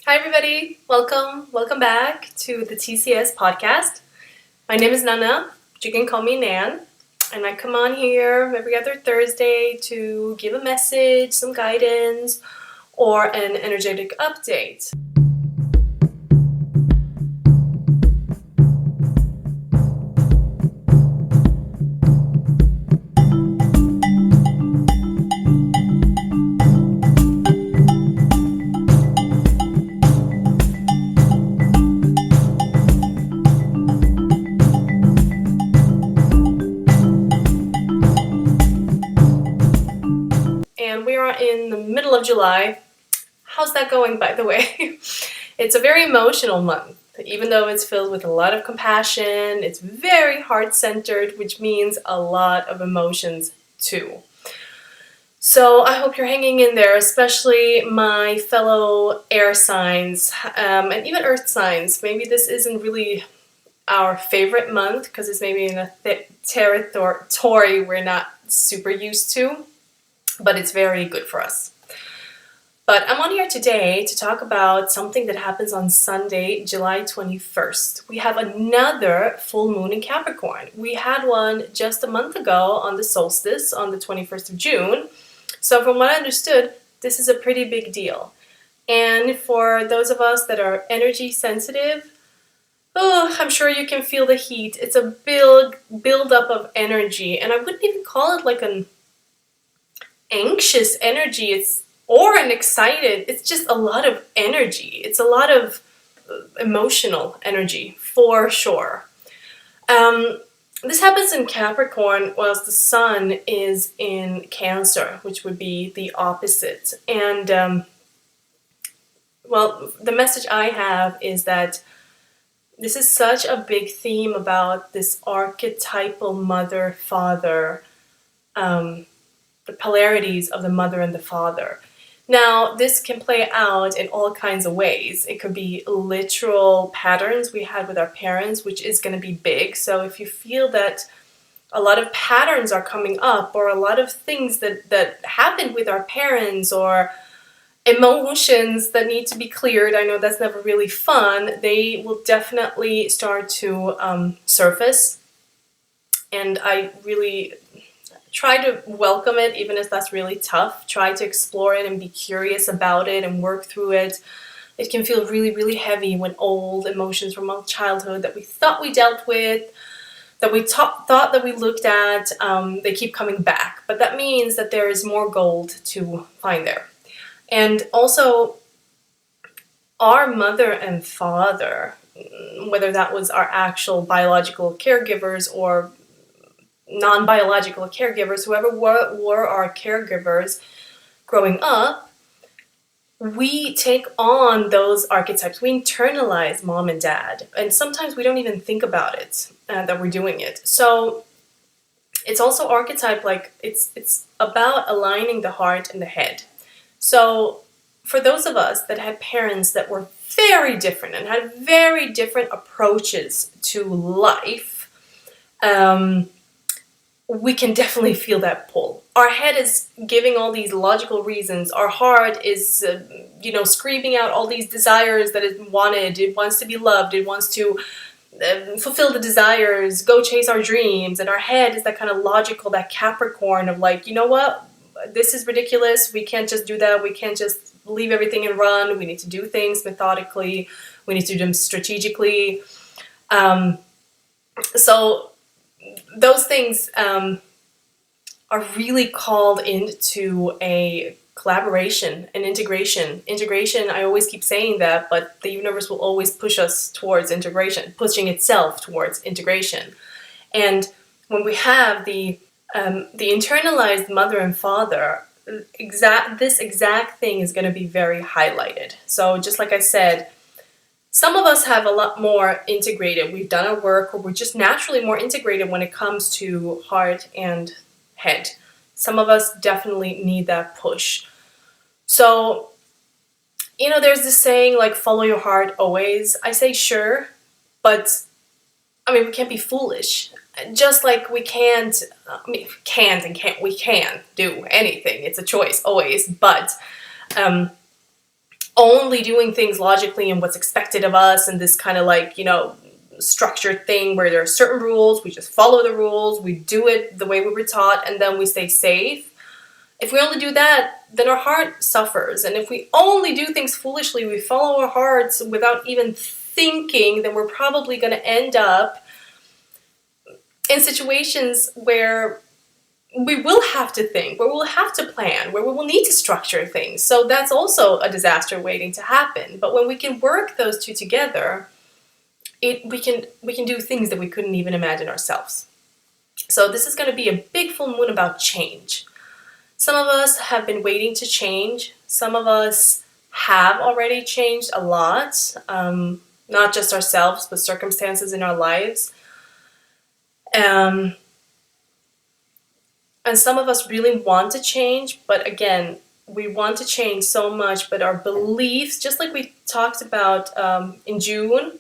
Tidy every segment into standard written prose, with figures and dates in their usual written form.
Hi everybody, welcome back to the TCS podcast. My name is Nanna, but you can call me Nan, and I come on here every other Thursday to give a message, some guidance, or an energetic update. And we are in the middle of July. How's that going, by the way? It's a very emotional month. Even though it's filled with a lot of compassion, it's very heart-centered, which means a lot of emotions too. So I hope you're hanging in there, especially my fellow air signs and even earth signs. Maybe this isn't really our favorite month because it's maybe in a territory we're not super used to, but it's very good for us. But I'm on here today to talk about something that happens on Sunday, July 21st. We have another full moon in Capricorn. We had one just a month ago on the solstice on the 21st of June. So from what I understood, this is a pretty big deal. And for those of us that are energy sensitive, I'm sure you can feel the heat. It's a build up of energy. And I wouldn't even call it like an anxious energy. Or an excited. It's just a lot of energy. It's a lot of emotional energy, for sure. This happens in Capricorn whilst the sun is in Cancer, which would be the opposite. And, the message I have is that this is such a big theme about this archetypal mother-father, the polarities of the mother and the father. Now, this can play out in all kinds of ways. It could be literal patterns we had with our parents, which is going to be big. So if you feel that a lot of patterns are coming up, or a lot of things that happened with our parents, or emotions that need to be cleared, I know that's never really fun, they will definitely start to surface. And I really try to welcome it, even if that's really tough. Try to explore it and be curious about it and work through it. It can feel really, really heavy when old emotions from our childhood that we thought we dealt with, that we thought that we looked at, they keep coming back. But that means that there is more gold to find there. And also, our mother and father, whether that was our actual biological caregivers or non-biological caregivers, whoever were our caregivers growing up, we take on those archetypes. We internalize mom and dad, and sometimes we don't even think about it, that we're doing it. So it's also archetype, like it's about aligning the heart and the head. So for those of us that had parents that were very different and had very different approaches to life, we can definitely feel that pull. Our head is giving all these logical reasons. Our heart is, screaming out all these desires that it wanted. It wants to be loved. It wants to fulfill the desires, go chase our dreams. And our head is that kind of logical, that Capricorn of like, you know what? This is ridiculous. We can't just do that. We can't just leave everything and run. We need to do things methodically. We need to do them strategically. So those things are really called into a collaboration and integration. Integration, I always keep saying that, but the universe will always push us towards integration, pushing itself towards integration. And when we have the internalized mother and father, this exact thing is going to be very highlighted. So just like I said, some of us have a lot more integrated. We've done our work, or we're just naturally more integrated when it comes to heart and head. Some of us definitely need that push. So, there's this saying like, follow your heart always. I say sure, but we can't be foolish. Just like we can do anything. It's a choice always, but only doing things logically and what's expected of us, and this kind of like, structured thing where there are certain rules, we just follow the rules, we do it the way we were taught, and then we stay safe. If we only do that, then our heart suffers. And if we only do things foolishly, we follow our hearts without even thinking, then we're probably going to end up in situations where we will have to think, where we'll have to plan, where we will need to structure things. So that's also a disaster waiting to happen. But when we can work those two together, we can do things that we couldn't even imagine ourselves. So this is going to be a big full moon about change. Some of us have been waiting to change. Some of us have already changed a lot, not just ourselves, but circumstances in our lives. And some of us really want to change, but again, we want to change so much, but our beliefs, just like we talked about in June,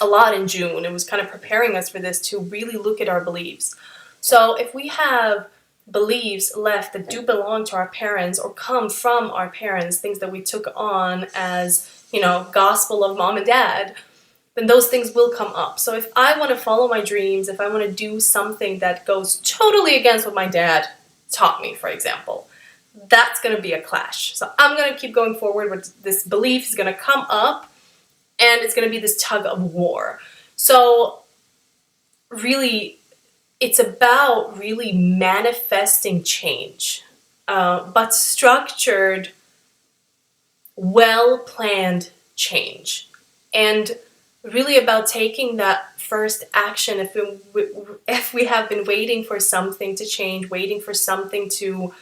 a lot in June, it was kind of preparing us for this, to really look at our beliefs. So if we have beliefs left that do belong to our parents or come from our parents, things that we took on as, gospel of mom and dad, then those things will come up. So if I want to follow my dreams, if I want to do something that goes totally against what my dad taught me, for example, that's going to be a clash. So I'm going to keep going forward with this belief is going to come up, and it's going to be this tug of war. So really, it's about really manifesting change, but structured, well-planned change. And really about taking that first action. If we have been waiting for something to change, waiting for something to,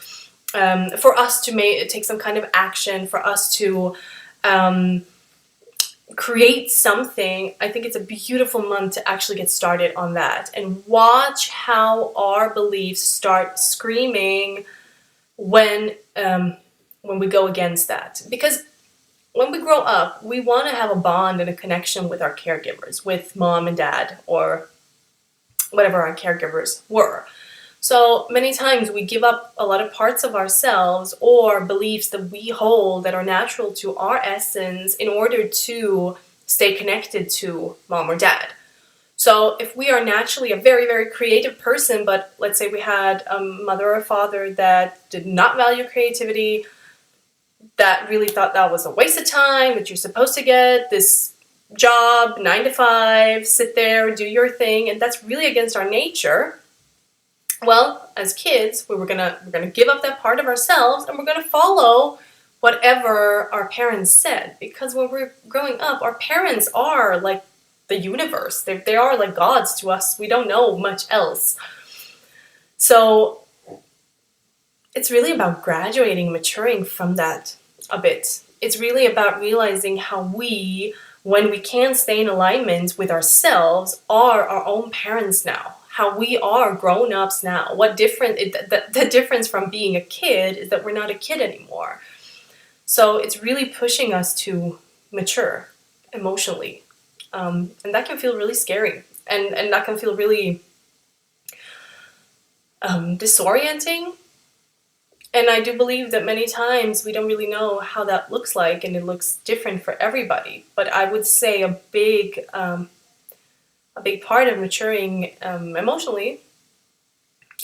for us to take some kind of action, for us to create something, I think it's a beautiful month to actually get started on that and watch how our beliefs start screaming when we go against that. Because when we grow up, we want to have a bond and a connection with our caregivers, with mom and dad, or whatever our caregivers were. So many times we give up a lot of parts of ourselves or beliefs that we hold that are natural to our essence in order to stay connected to mom or dad. So if we are naturally a very, very creative person, but let's say we had a mother or a father that did not value creativity, that really thought that was a waste of time, that you're supposed to get this job, 9 to 5, sit there, do your thing, and that's really against our nature. Well, as kids, we're gonna give up that part of ourselves, and we're gonna follow whatever our parents said. Because when we're growing up, our parents are like the universe. They are like gods to us. We don't know much else. So it's really about graduating, maturing from that a bit. It's really about realizing how we, when we can stay in alignment with ourselves, are our own parents now. How we are grown-ups now. The difference from being a kid is that we're not a kid anymore. So it's really pushing us to mature emotionally. And that can feel really scary. And that can feel really disorienting. And I do believe that many times we don't really know how that looks like, and it looks different for everybody. But I would say a big part of maturing emotionally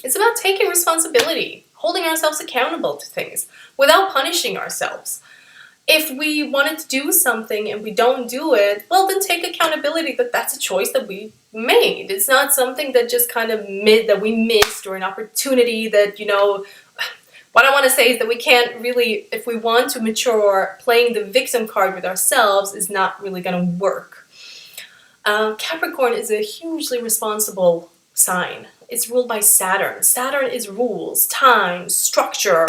is about taking responsibility, holding ourselves accountable to things without punishing ourselves. If we wanted to do something and we don't do it, well, then take accountability that that's a choice that we made. It's not something that just kind of that we missed, or an opportunity that, what I want to say is that we can't really, if we want to mature, playing the victim card with ourselves is not really going to work. Capricorn is a hugely responsible sign. It's ruled by Saturn. Saturn is rules, time, structure.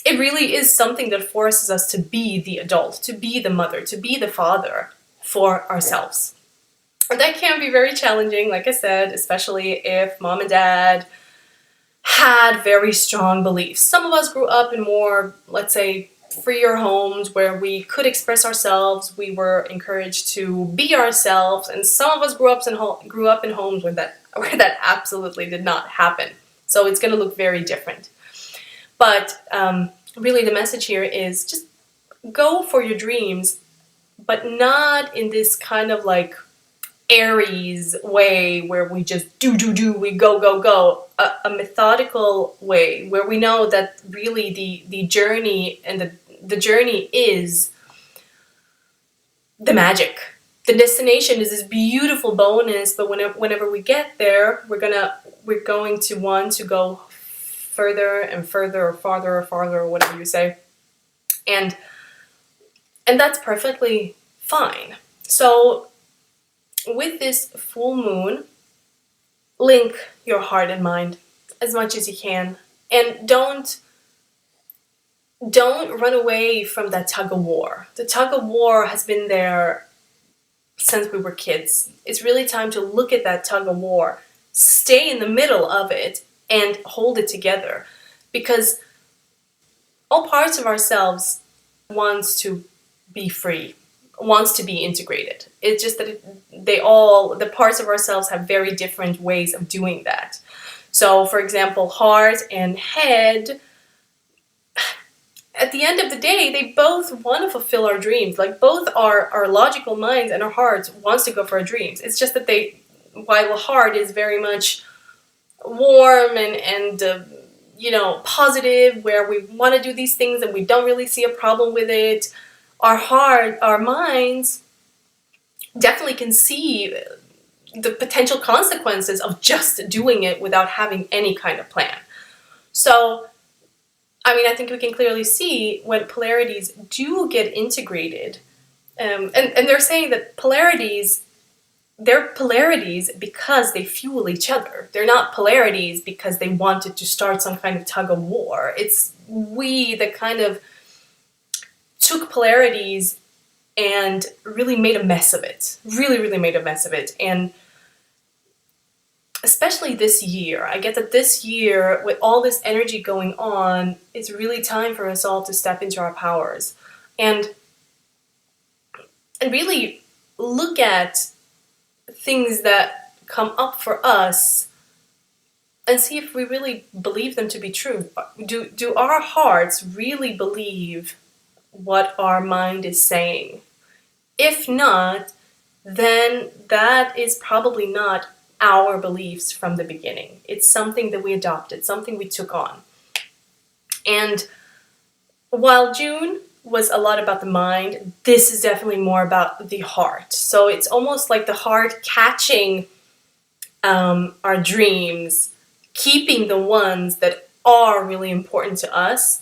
It really is something that forces us to be the adult, to be the mother, to be the father for ourselves. And that can be very challenging, like I said, especially if mom and dad had very strong beliefs. Some of us grew up in more, let's say, freer homes where we could express ourselves. We were encouraged to be ourselves, and some of us grew up in homes where that absolutely did not happen. So it's going to look very different. But really the message here is just go for your dreams, but not in this kind of like Aries way where we just do, we go. A methodical way where we know that really the journey and the journey is the magic. The destination is this beautiful bonus, but whenever we get there, we're going to want to go further and further, or farther or farther, or whatever you say, and that's perfectly fine. So with this full moon, link your heart and mind as much as you can, and don't run away from that tug of war. The tug of war has been there since we were kids. It's really time to look at that tug of war, stay in the middle of it, and hold it together, because all parts of ourselves wants to be free, wants to be integrated. It's just that the parts of ourselves have very different ways of doing that. So, for example, heart and head, at the end of the day, they both want to fulfill our dreams. Like, both our logical minds and our hearts wants to go for our dreams. It's just that while the heart is very much warm and positive, where we want to do these things and we don't really see a problem with it, our minds definitely can see the potential consequences of just doing it without having any kind of plan. So, I think we can clearly see when polarities do get integrated, and they're saying that they're polarities because they fuel each other. They're not polarities because they wanted to start some kind of tug of war. It's we that kind of took polarities and really made a mess of it. Really, really made a mess of it. And especially this year, I get that this year, with all this energy going on, it's really time for us all to step into our powers and really look at things that come up for us and see if we really believe them to be true. Do our hearts really believe what our mind is saying? If not, then that is probably not our beliefs from the beginning. It's something that we adopted, something we took on. And while June was a lot about the mind, this is definitely more about the heart. So it's almost like the heart catching our dreams, keeping the ones that are really important to us.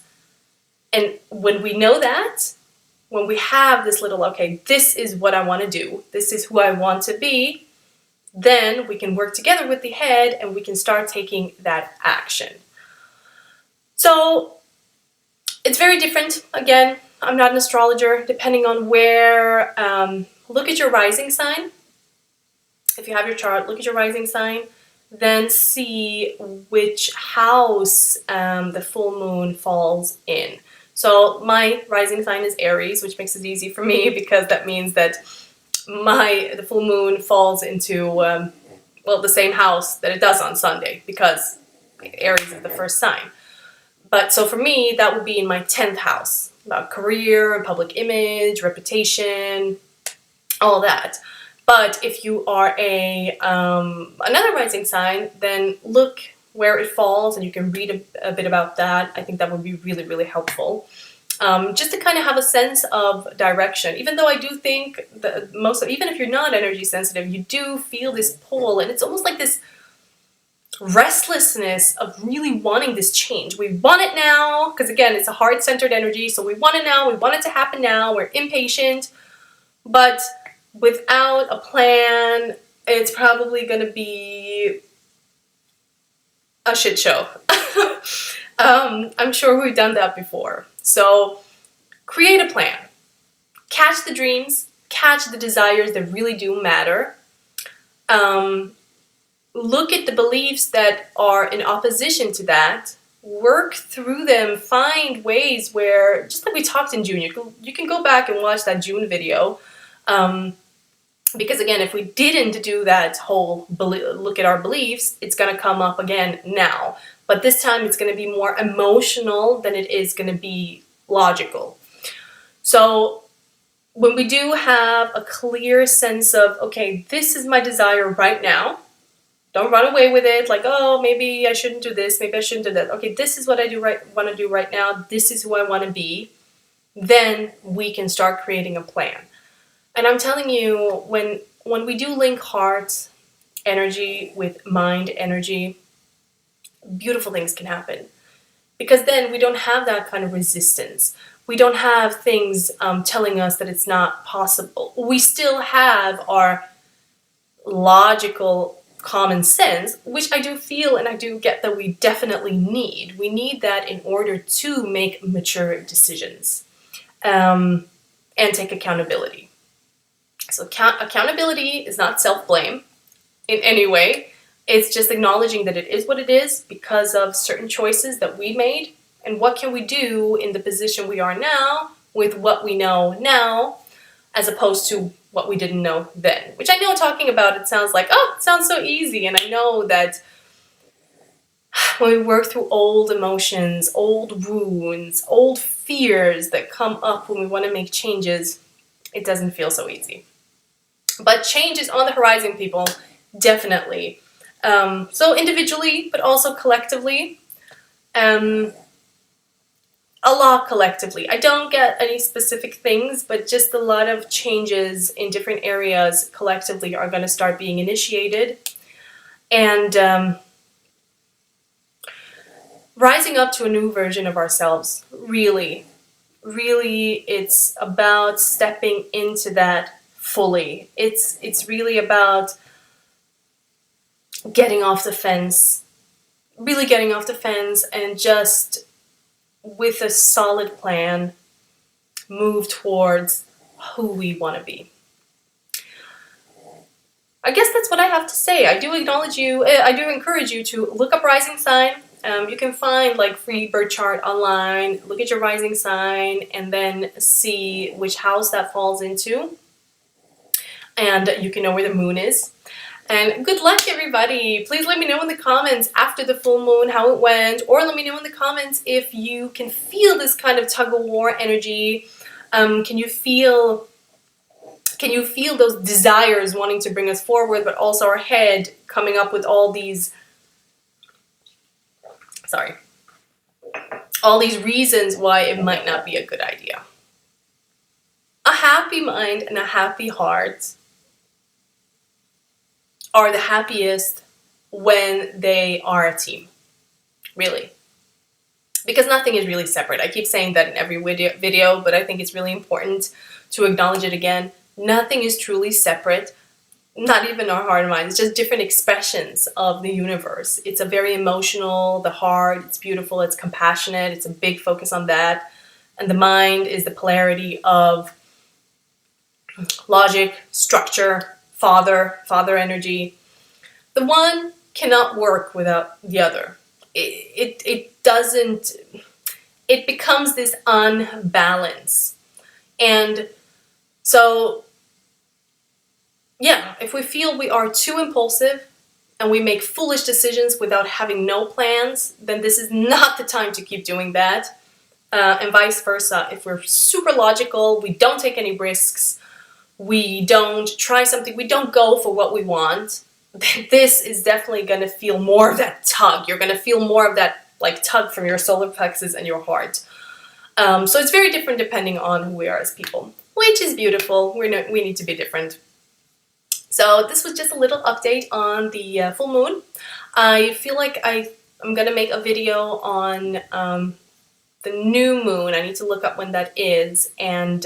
And when we know that, when we have this little, okay, this is what I want to do, this is who I want to be, then we can work together with the head and we can start taking that action. So it's very different. Again, I'm not an astrologer. Depending on where, look at your rising sign. If you have your chart, look at your rising sign. Then see which house the full moon falls in. So my rising sign is Aries, which makes it easy for me because that means that the full moon falls into the same house that it does on Sunday, because Aries is the first sign. But so for me, that would be in my 10th house, about career and public image, reputation, all that. But if you are another rising sign, then look where it falls and you can read a bit about that. I think that would be really, really helpful. Just to kind of have a sense of direction. Even though I do think that even if you're not energy sensitive, you do feel this pull, and it's almost like this restlessness of really wanting this change. We want it now, because again, it's a heart-centered energy, so we want it now, we want it to happen now, we're impatient, but without a plan, it's probably going to be a shit show. I'm sure we've done that before. So create a plan. Catch the dreams, catch the desires that really do matter. Look at the beliefs that are in opposition to that. Work through them. Find ways where, just like we talked in June, you can go back and watch that June video. Because again, if we didn't do that whole look at our beliefs, it's going to come up again now. But this time it's going to be more emotional than it is going to be logical. So when we do have a clear sense of, okay, this is my desire right now, don't run away with it like, oh, maybe I shouldn't do this, maybe I shouldn't do that. Okay, this is what I want to do right now, this is who I want to be. Then we can start creating a plan. And I'm telling you, when we do link heart energy with mind energy, beautiful things can happen. Because then we don't have that kind of resistance. We don't have things telling us that it's not possible. We still have our logical common sense, which I do feel and I do get that we definitely need. We need that in order to make mature decisions and take accountability. So accountability is not self-blame in any way. It's just acknowledging that it is what it is because of certain choices that we made, and what can we do in the position we are now with what we know now, as opposed to what we didn't know then. Which I know, talking about it sounds like, oh, it sounds so easy. And I know that when we work through old emotions, old wounds, old fears that come up when we want to make changes, it doesn't feel so easy. But change is on the horizon, people, definitely. So individually, but also collectively. A lot collectively. I don't get any specific things, but just a lot of changes in different areas collectively are going to start being initiated. And rising up to a new version of ourselves, really, it's about stepping into that fully. It's really about getting off the fence, really getting off the fence, and just with a solid plan, move towards who we want to be. I guess that's what I have to say. I do acknowledge you, I do encourage you to look up rising sign. You can find like free birth chart online, look at your rising sign, and then see which house that falls into. And you can know where the moon is. And good luck, everybody. Please let me know in the comments after the full moon how it went, or let me know in the comments if you can feel this kind of tug-of-war energy. Can you feel those desires wanting to bring us forward, but also our head coming up with all these reasons why it might not be a good idea. A happy mind and a happy heart are the happiest when they are a team, really. Because nothing is really separate. I keep saying that in every video, but I think it's really important to acknowledge it again. Nothing is truly separate, not even our heart and mind. It's just different expressions of the universe. It's a very emotional, the heart, it's beautiful, it's compassionate, it's a big focus on that. And the mind is the polarity of logic, structure, father energy. The one cannot work without the other. It doesn't, it becomes this unbalance. And so, yeah, if we feel we are too impulsive and we make foolish decisions without having no plans, then this is not the time to keep doing that. And vice versa. If we're super logical, we don't take any risks, we don't try something, we don't go for what we want, this is definitely going to feel more of that tug. You're going to feel more of that like tug from your solar plexus and your heart. So it's very different depending on who we are as people, which is beautiful. We need to be different. So this was just a little update on the full moon. I feel like I'm going to make a video on the new moon. I need to look up when that is and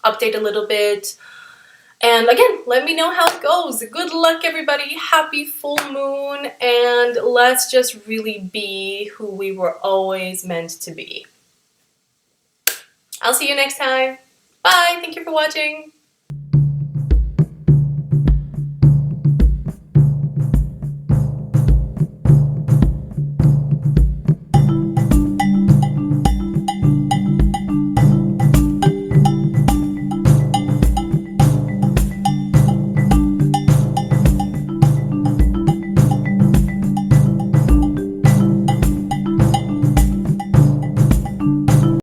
update a little bit. And again, let me know how it goes. Good luck, everybody. Happy full moon. And let's just really be who we were always meant to be. I'll see you next time. Bye. Thank you for watching.